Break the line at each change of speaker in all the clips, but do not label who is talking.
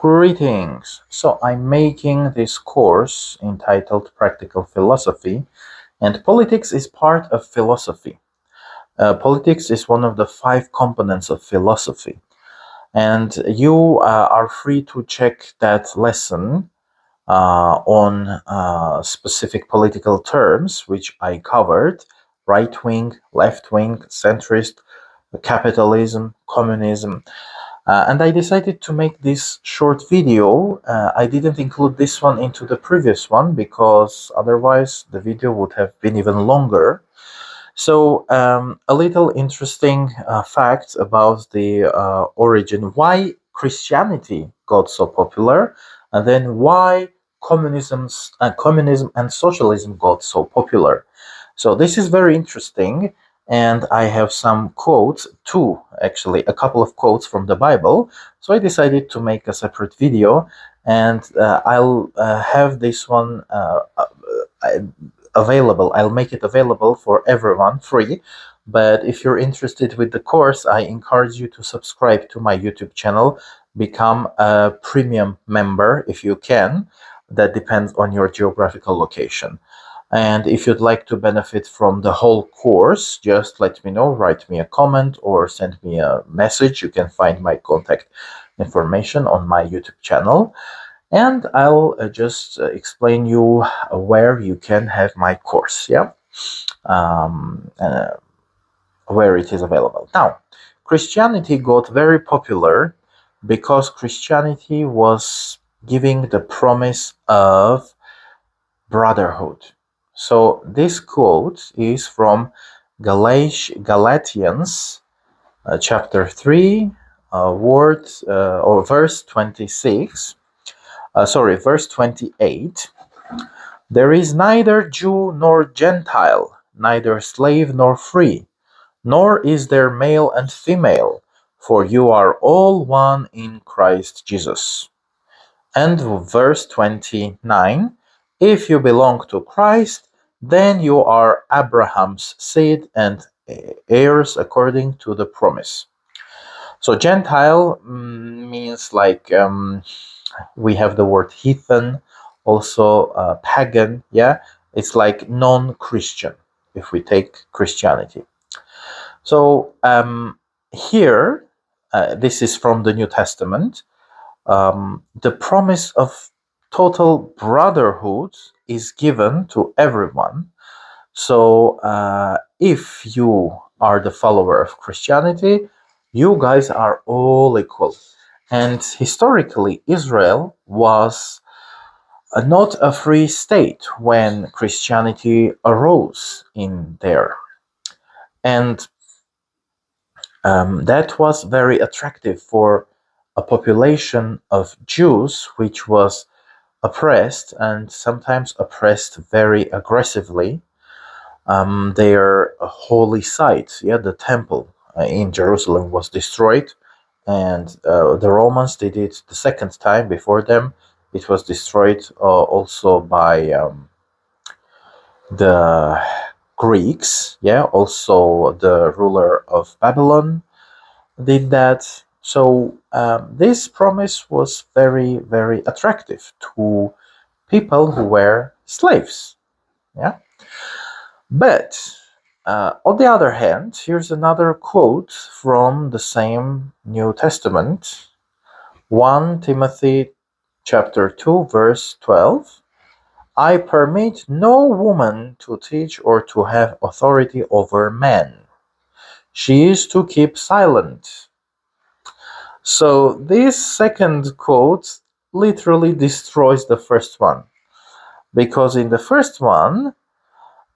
Greetings! So I'm making this course entitled Practical Philosophy, and politics is part of philosophy. Politics is one of the five components of philosophy, and you are free to check that lesson on specific political terms which I covered: right wing, left wing, centrist, capitalism, communism. And I decided to make this short video. I didn't include this one into the previous one because otherwise the video would have been even longer. So, a little interesting fact about the origin, why Christianity got so popular, and then why communism and socialism got so popular. So this is very interesting, and I have some quotes, actually, a couple of quotes from the Bible. So I decided to make a separate video, and I'll have this one available. I'll make it available for everyone free. But if you're interested with the course, I encourage you to subscribe to my YouTube channel, become a premium member if you can. That depends on your geographical location. And if you'd like to benefit from the whole course, just let me know, write me a comment or send me a message. You can find my contact information on my YouTube channel. And I'll just explain you where you can have my course, yeah, um, uh, where it is available. Now, Christianity got very popular because Christianity was giving the promise of brotherhood. So this quote is from Galatians chapter 3, or verse 26. Verse 28. There is neither Jew nor Gentile, neither slave nor free, nor is there male and female, for you are all one in Christ Jesus. And verse 29, if you belong to Christ, then you are Abraham's seed and heirs according to the promise. So Gentile means like we have the word heathen, also pagan, yeah? It's like non-Christian, if we take Christianity. So here, this is from the New Testament, the promise of total brotherhood is given to everyone. So if you are the follower of Christianity, you guys are all equal. And historically, Israel was not a free state when Christianity arose in there. And that was very attractive for a population of Jews which was oppressed, and sometimes oppressed very aggressively. Their holy site, yeah, the temple in Jerusalem was destroyed, and the Romans did it the second time. Before them, it was destroyed also by the Greeks, yeah, also the ruler of Babylon did that. So this promise was very, very attractive to people who were slaves, yeah. But on the other hand, here's another quote from the same New Testament, 1 Timothy chapter 2, verse 12. I permit no woman to teach or to have authority over men. She is to keep silent. So this second quote literally destroys the first one. Because in the first one,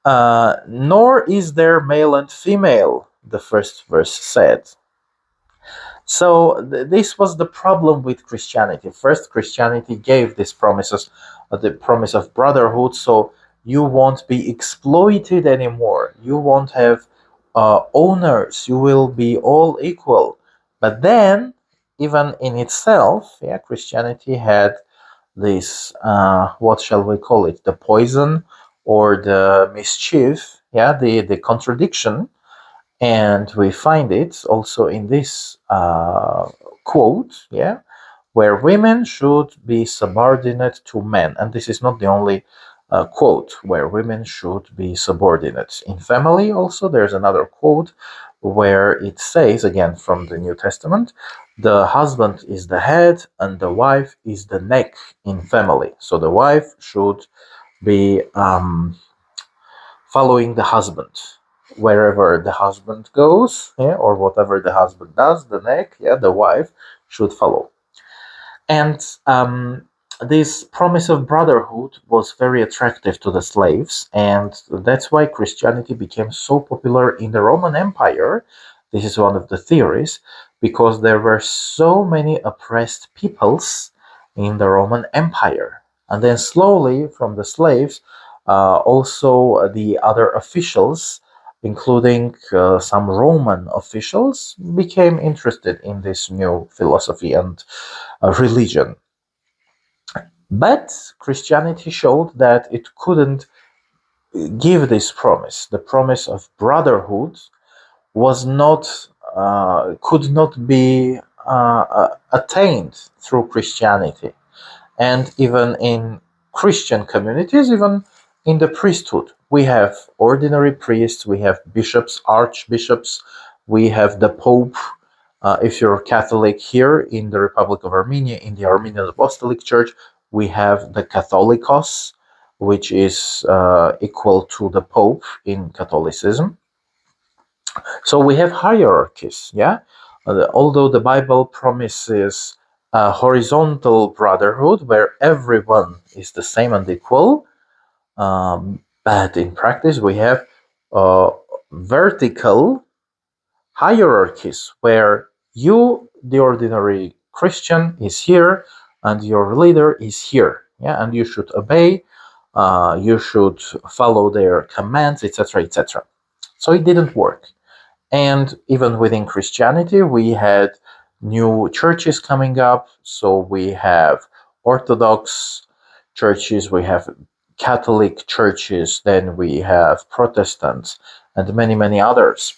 nor is there male and female, the first verse said. So this was the problem with Christianity. First, Christianity gave these promises, the promise of brotherhood, so you won't be exploited anymore. You won't have owners. You will be all equal. But then, even in itself, yeah, Christianity had this, what shall we call it, the poison or the mischief, yeah, the contradiction. And we find it also in this quote, yeah, where women should be subordinate to men. And this is not the only quote where women should be subordinate. In family, also, there's another quote where it says, again from the New Testament, the husband is the head and the wife is the neck in family. So the wife should be following the husband wherever the husband goes, yeah, or whatever the husband does, the neck, yeah, the wife should follow. And this promise of brotherhood was very attractive to the slaves, and that's why Christianity became so popular in the Roman Empire. This is one of the theories, because there were so many oppressed peoples in the Roman Empire. And then slowly, from the slaves, also the other officials, including some Roman officials, became interested in this new philosophy and religion. But Christianity showed that it couldn't give this promise. The promise of brotherhood was not could not be attained through Christianity. And even in Christian communities, even in the priesthood, we have ordinary priests, we have bishops, archbishops, we have the Pope. If you're Catholic here in the Republic of Armenia, in the Armenian Apostolic Church, we have the Catholicos, which is equal to the Pope in Catholicism. So we have hierarchies, yeah? Although the Bible promises a horizontal brotherhood where everyone is the same and equal, but in practice we have vertical hierarchies where you, the ordinary Christian, is here and your leader is here, yeah, and you should obey, you should follow their commands, etc., etc. So it didn't work. And even within Christianity, we had new churches coming up. So we have Orthodox churches, we have Catholic churches, then we have Protestants, and many, many others,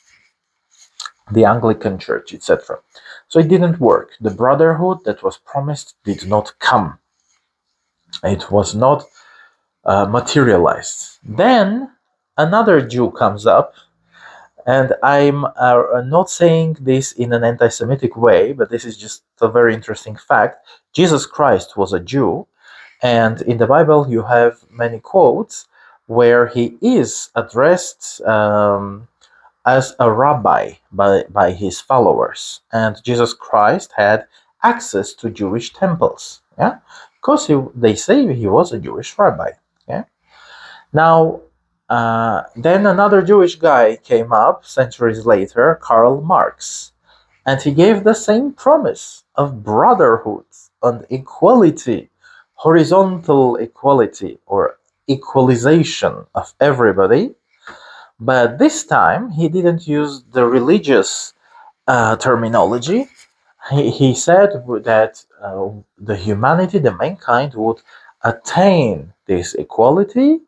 the Anglican Church, etc. So it didn't work. The brotherhood that was promised did not come. It was not materialized. Then another Jew comes up, and I'm not saying this in an anti Semitic way, but this is just a very interesting fact. Jesus Christ was a Jew, and in the Bible, you have many quotes where he is addressed as a rabbi by his followers. And Jesus Christ had access to Jewish temples, yeah, because they say he was a Jewish rabbi. Yeah. Now, then another Jewish guy came up centuries later, Karl Marx, and he gave the same promise of brotherhood and equality, horizontal equality or equalization of everybody. But this time he didn't use the religious terminology. He said that the humanity, the mankind, would attain this equality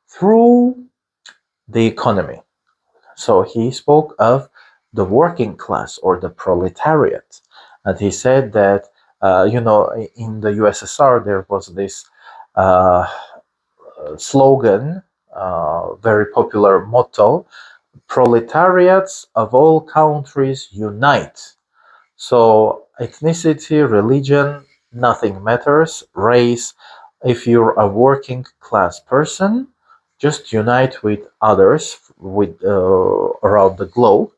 through the economy. So he spoke of the working class or the proletariat. And he said that, in the USSR, there was this uh, slogan, very popular motto: proletariats of all countries unite. So, ethnicity, religion, nothing matters, race. If you're a working class person, just unite with others with around the globe,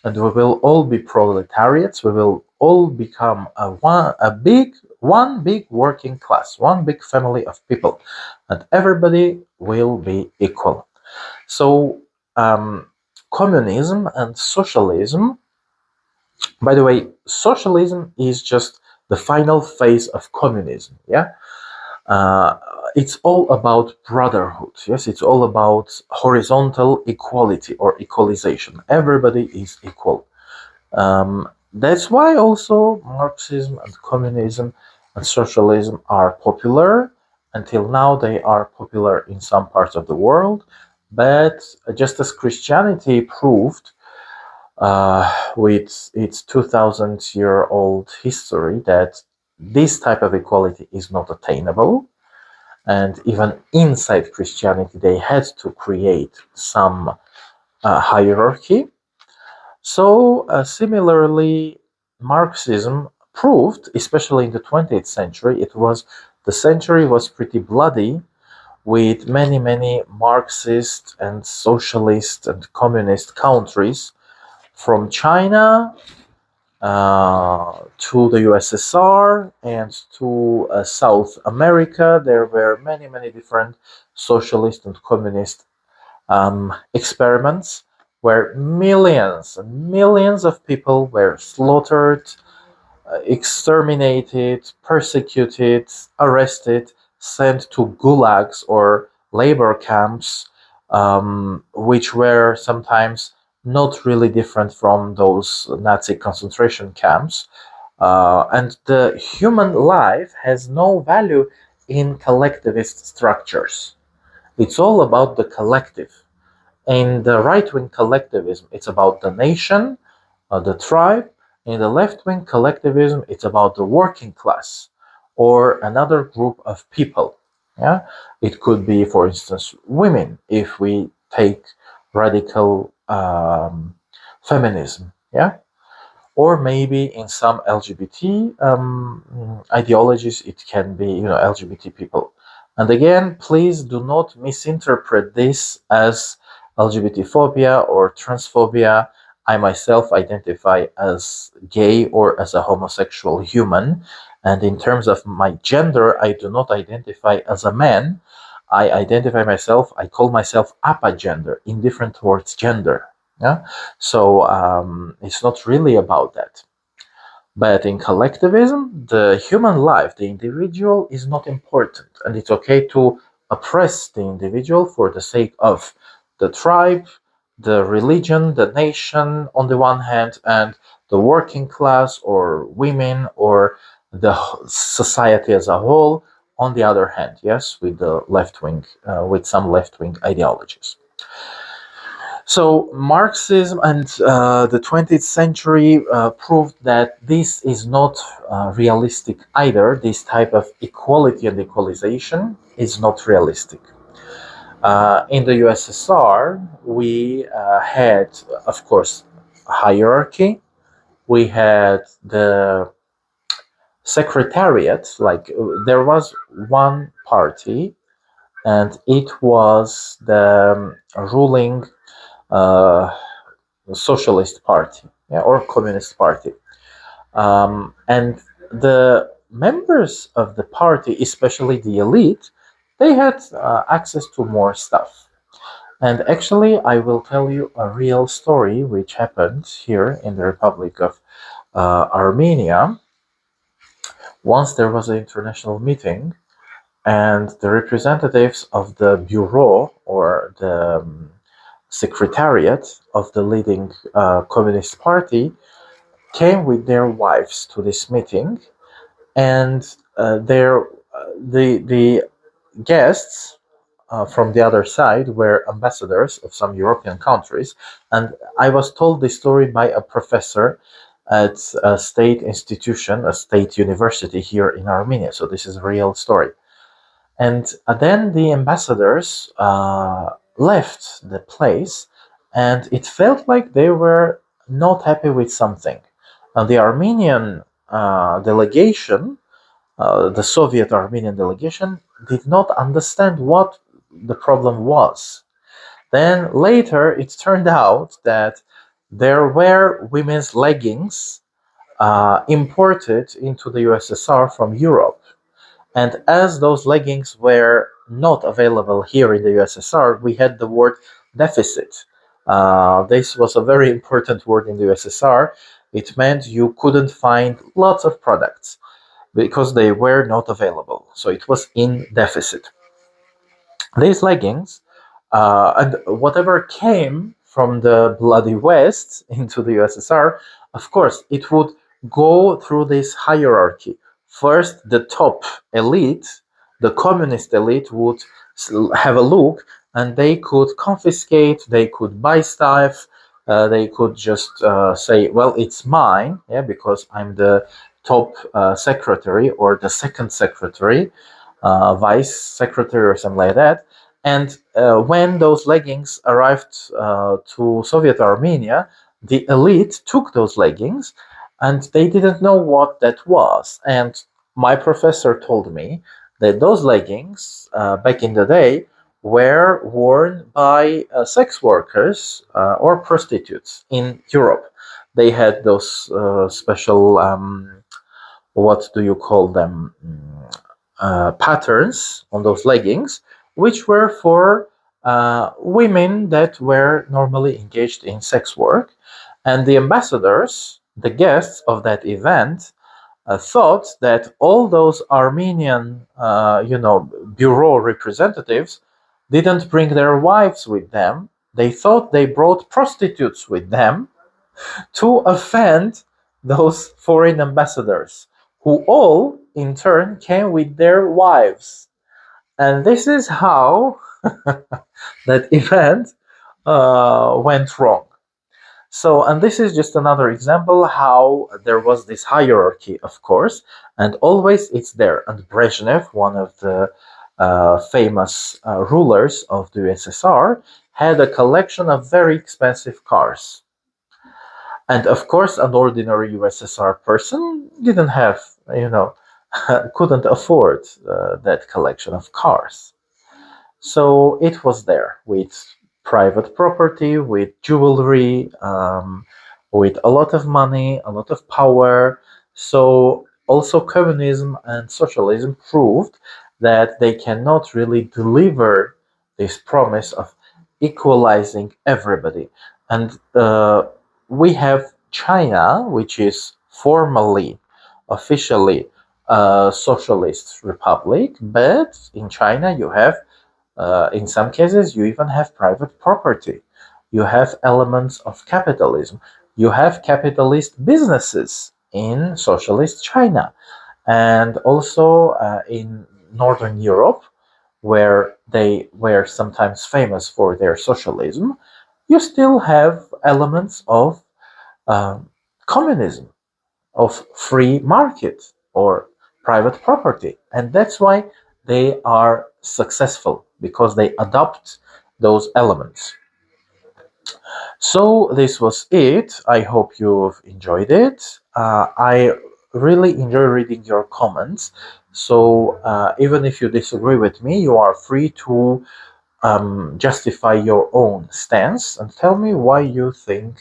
and we will all be proletariats. We will all become one big working class, one big family of people, and everybody will be equal. So, communism and socialism. By the way, socialism is just the final phase of communism. Yeah, uh, it's all about brotherhood. Yes, it's all about horizontal equality or equalization. Everybody is equal. That's why also Marxism and communism and socialism are popular. Until now, they are popular in some parts of the world. But just as Christianity proved with its 2,000-year-old history that this type of equality is not attainable. And even inside Christianity, they had to create some hierarchy. So, similarly, Marxism proved, especially in the 20th century, the century was pretty bloody with many Marxist and socialist and communist countries from China to the USSR and to South America. There were many different socialist and communist experiments where millions and millions of people were slaughtered, exterminated, persecuted, arrested, sent to gulags or labor camps, which were sometimes not really different from those Nazi concentration camps. And the human life has no value in collectivist structures. It's all about the collective. In the right-wing collectivism, it's about the nation, the tribe. In the left-wing collectivism, it's about the working class or another group of people. Yeah, it could be, for instance, women, if we take radical feminism. Yeah, or maybe in some LGBT ideologies, it can be, LGBT people. And again, please do not misinterpret this as LGBT phobia or transphobia. I myself identify as gay or as a homosexual human. And in terms of my gender, I do not identify as a man. I call myself apagender, indifferent towards gender. Yeah. So it's not really about that. But in collectivism, the human life, the individual, is not important. And it's okay to oppress the individual for the sake of the tribe, the religion, the nation on the one hand, and the working class or women or the society as a whole on the other hand. Yes, with the left wing, with some left wing ideologies. So Marxism and the 20th century proved that this is not realistic either. This type of equality and equalization is not realistic. In the USSR, we had, of course, a hierarchy. We had the secretariat, like there was one party, and it was the ruling uh, Socialist Party, yeah, or Communist Party. And the members of the party, especially the elite, they had access to more stuff. And actually, I will tell you a real story which happened here in the Republic of Armenia. Once there was an international meeting, and the representatives of the bureau or the secretariat of the leading Communist Party came with their wives to this meeting, and the guests from the other side were ambassadors of some European countries, and I was told this story by a professor at a state institution, a state university here in Armenia. So this is a real story. And then the ambassadors left the place, and it felt like they were not happy with something. And the Armenian delegation, the Soviet Armenian delegation, did not understand what the problem was. Then later, it turned out that there were women's leggings imported into the USSR from Europe. And as those leggings were not available here in the USSR, we had the word deficit. This was a very important word in the USSR. It meant you couldn't find lots of products because they were not available. So it was in deficit. These leggings and whatever came from the bloody West into the USSR, of course, it would go through this hierarchy. First, the top elite, the communist elite, would have a look, and they could confiscate, they could buy stuff, they could just say, well, it's mine, yeah, because I'm the top secretary or the second secretary, vice secretary or something like that. And when those leggings arrived to Soviet Armenia, the elite took those leggings and they didn't know what that was. And my professor told me that those leggings back in the day were worn by sex workers or prostitutes in Europe. They had those special, what do you call them, patterns on those leggings, which were for women that were normally engaged in sex work. And the ambassadors, the guests of that event, thought that all those Armenian, bureau representatives didn't bring their wives with them. They thought they brought prostitutes with them to offend those foreign ambassadors, who all, in turn, came with their wives. And this is how that event went wrong. So, and this is just another example how there was this hierarchy, of course, and always it's there. And Brezhnev, one of the famous rulers of the USSR, had a collection of very expensive cars. And of course, an ordinary USSR person didn't have, couldn't afford that collection of cars. So it was there with private property, with jewelry, with a lot of money, a lot of power. So also communism and socialism proved that they cannot really deliver this promise of equalizing everybody. And we have China, which is formally, officially a socialist republic, but in China you have in some cases, you even have private property. You have elements of capitalism. You have capitalist businesses in socialist China. And also in Northern Europe, where they were sometimes famous for their socialism, you still have elements of um, communism, of free market or private property. And that's why they are successful because they adopt those elements. So this was it. I hope you've enjoyed it. I really enjoy reading your comments. So even if you disagree with me, you are free to justify your own stance and tell me why you think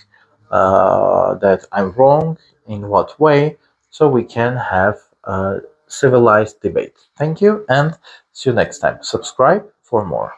that I'm wrong, in what way, so we can have a civilized debate. Thank you, and see you next time. Subscribe for more.